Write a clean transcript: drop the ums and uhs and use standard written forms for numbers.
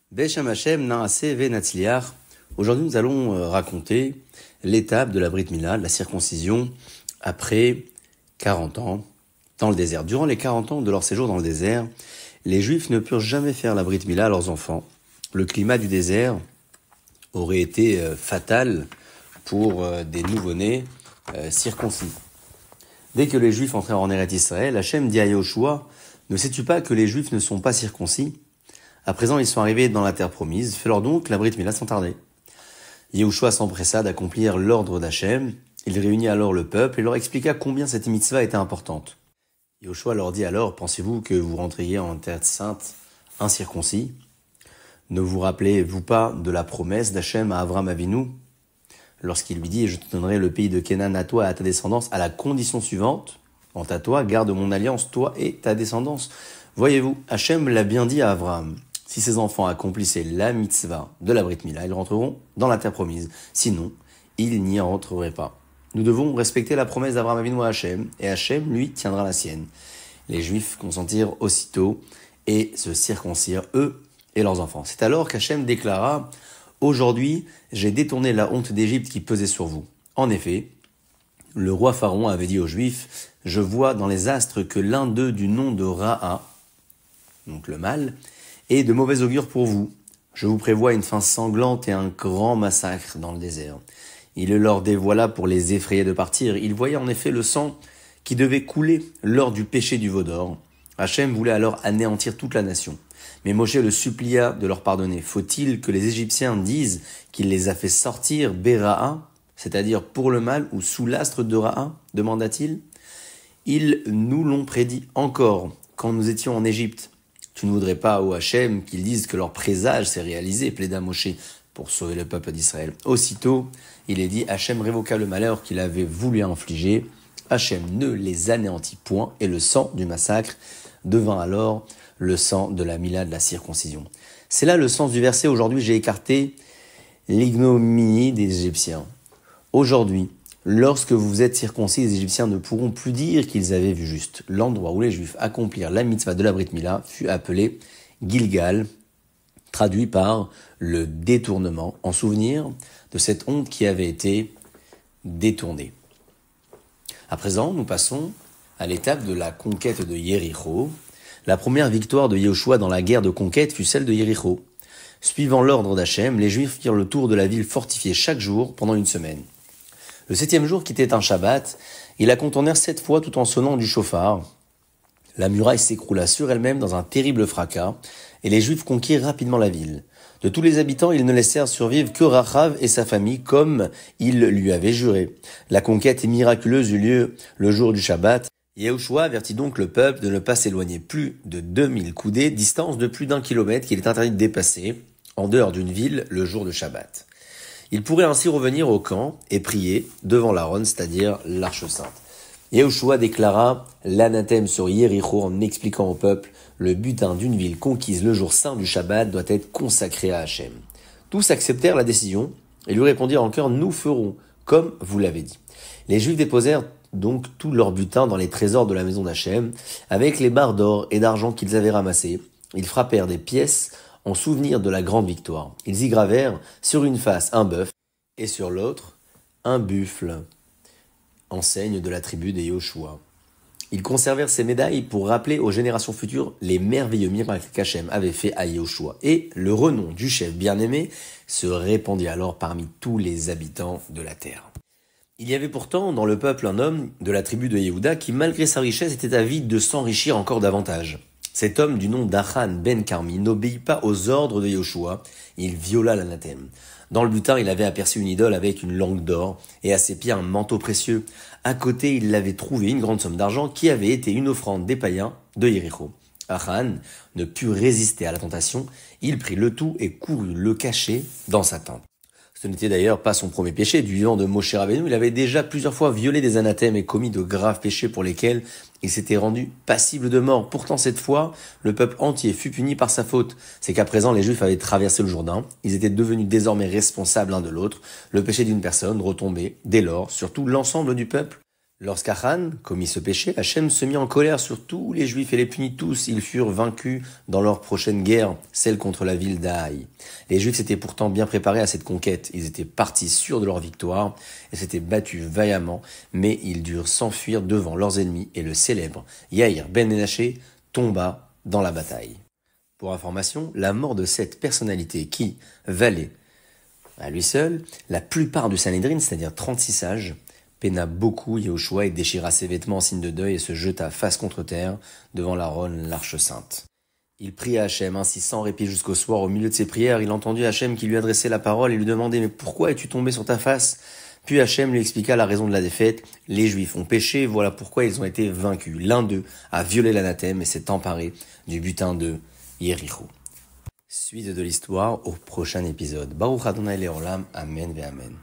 Beshem Hashem Naase Ve Natzliach. Aujourd'hui, nous allons raconter l'étape de la Brit Mila, de la circoncision, après 40 ans dans le désert. Durant les 40 ans de leur séjour dans le désert, les Juifs ne purent jamais faire la Brit Mila à leurs enfants. Le climat du désert aurait été fatal pour des nouveau-nés circoncis. Dès que les Juifs entrèrent en Eretz Israël, Hachem dit à Yoshua, « Ne sais-tu pas que les Juifs ne sont pas circoncis ? À présent, ils sont arrivés dans la terre promise, fais-leur donc la Brit Mila sans tarder. » Yehoshua s'empressa d'accomplir l'ordre d'Hachem. Il réunit alors le peuple et leur expliqua combien cette mitzvah était importante. Yehoshua leur dit alors, « Pensez-vous que vous rentriez en terre sainte incirconcis ? Ne vous rappelez-vous pas de la promesse d'Hachem à Avram Avinu lorsqu'il lui dit « Je te donnerai le pays de Canaan à toi et à ta descendance à la condition suivante. Quant à toi, garde mon alliance, toi et ta descendance. » Voyez-vous, Hachem l'a bien dit à Avram. Si ses enfants accomplissaient la mitzvah de la Brit Mila, ils rentreront dans la terre promise. Sinon, ils n'y rentreraient pas. Nous devons respecter la promesse d'Avraham Avinu à Hachem, et Hachem, lui, tiendra la sienne. Les Juifs consentirent aussitôt et se circoncirent, eux et leurs enfants. C'est alors qu'Hachem déclara « Aujourd'hui, j'ai détourné la honte d'Égypte qui pesait sur vous. » En effet, le roi Pharaon avait dit aux Juifs « Je vois dans les astres que l'un d'eux du nom de Ra'a, donc le mal, et de mauvais augure pour vous. Je vous prévois une fin sanglante et un grand massacre dans le désert. » Il le leur dévoila pour les effrayer de partir. Il voyait en effet le sang qui devait couler lors du péché du veau d'or. Hachem voulait alors anéantir toute la nation. Mais Moshe le supplia de leur pardonner. Faut-il que les Égyptiens disent qu'il les a fait sortir Béra'a, c'est-à-dire pour le mal ou sous l'astre de Ra'a, demanda-t-il. Ils nous l'ont prédit encore quand nous étions en Égypte. Tu ne voudrais pas, ô Hachem, qu'ils disent que leur présage s'est réalisé, plaida Moshe, pour sauver le peuple d'Israël. Aussitôt, il est dit, Hachem révoqua le malheur qu'il avait voulu infliger. Hachem ne les anéantit point, et le sang du massacre devint alors le sang de la Mila de la circoncision. C'est là le sens du verset. Aujourd'hui, j'ai écarté l'ignominie des Égyptiens. Aujourd'hui, lorsque vous êtes circoncis, les Égyptiens ne pourront plus dire qu'ils avaient vu juste. L'endroit où les Juifs accomplirent la mitzvah de la Brit Mila fut appelé Gilgal, traduit par le détournement, en souvenir de cette honte qui avait été détournée. À présent, nous passons à l'étape de la conquête de Yéricho. La première victoire de Yehoshua dans la guerre de conquête fut celle de Yéricho. Suivant l'ordre d'Hachem, les Juifs firent le tour de la ville fortifiée chaque jour pendant une semaine. Le 7e jour, qui était un Shabbat, ils la contournèrent 7 fois tout en sonnant du chauffard. La muraille s'écroula sur elle-même dans un terrible fracas, et les Juifs conquirent rapidement la ville. De tous les habitants, ils ne laissèrent survivre que Rachav et sa famille, comme ils lui avaient juré. La conquête miraculeuse eut lieu le jour du Shabbat. Yehoshua avertit donc le peuple de ne pas s'éloigner plus de 2000 coudées, distance de plus d'1 kilomètre qu'il est interdit de dépasser, en dehors d'une ville, le jour de Shabbat. Il pourrait ainsi revenir au camp et prier devant l'Aaron, c'est-à-dire l'Arche sainte. Yehoshua déclara l'anathème sur Yéricho en expliquant au peuple le butin d'une ville conquise le jour saint du Shabbat doit être consacré à Hachem. Tous acceptèrent la décision et lui répondirent en chœur « Nous ferons comme vous l'avez dit ». Les Juifs déposèrent donc tout leur butin dans les trésors de la maison d'Hachem avec les barres d'or et d'argent qu'ils avaient ramassées. Ils frappèrent des pièces en souvenir de la grande victoire. Ils y gravèrent sur une face un bœuf et sur l'autre un buffle, enseigne de la tribu des Yehoshua. Ils conservèrent ces médailles pour rappeler aux générations futures les merveilleux miracles qu'Hachem avait fait à Yehoshua. Et le renom du chef bien-aimé se répandit alors parmi tous les habitants de la terre. Il y avait pourtant dans le peuple un homme de la tribu de Yehuda qui, malgré sa richesse, était avide de s'enrichir encore davantage. Cet homme du nom d'Achan ben Carmi n'obéit pas aux ordres de Yehoshua, il viola l'anathème. Dans le butin, il avait aperçu une idole avec une langue d'or et à ses pieds un manteau précieux. À côté, il avait trouvé une grande somme d'argent qui avait été une offrande des païens de Yéricho. Achan ne put résister à la tentation, il prit le tout et courut le cacher dans sa tente. Ce n'était d'ailleurs pas son premier péché. Du vivant de Moshe Rabbeinu, il avait déjà plusieurs fois violé des anathèmes et commis de graves péchés pour lesquels il s'était rendu passible de mort. Pourtant, cette fois, le peuple entier fut puni par sa faute. C'est qu'à présent, les Juifs avaient traversé le Jourdain. Ils étaient devenus désormais responsables l'un de l'autre. Le péché d'une personne retombait, dès lors, sur tout l'ensemble du peuple. Lorsqu'Achan commit ce péché, Hachem se mit en colère sur tous les Juifs et les punit tous. Ils furent vaincus dans leur prochaine guerre, celle contre la ville d'Aï. Les Juifs s'étaient pourtant bien préparés à cette conquête. Ils étaient partis sûrs de leur victoire et s'étaient battus vaillamment, mais ils durent s'enfuir devant leurs ennemis et le célèbre Yair ben Ménaché tomba dans la bataille. Pour information, la mort de cette personnalité qui valait à lui seul la plupart du Sanhédrin, c'est-à-dire 36 sages, peina beaucoup Yehoshua et déchira ses vêtements en signe de deuil et se jeta face contre terre devant l'Aaron, l'arche sainte. Il pria Hachem ainsi sans répit jusqu'au soir. Au milieu de ses prières, il entendit Hachem qui lui adressait la parole et lui demandait « Mais pourquoi es-tu tombé sur ta face ?» Puis Hachem lui expliqua la raison de la défaite. Les Juifs ont péché, voilà pourquoi ils ont été vaincus. L'un d'eux a violé l'anathème et s'est emparé du butin de Yéricho. Suite de l'histoire au prochain épisode. Baruch Adonai Leolam, Amen ve Amen.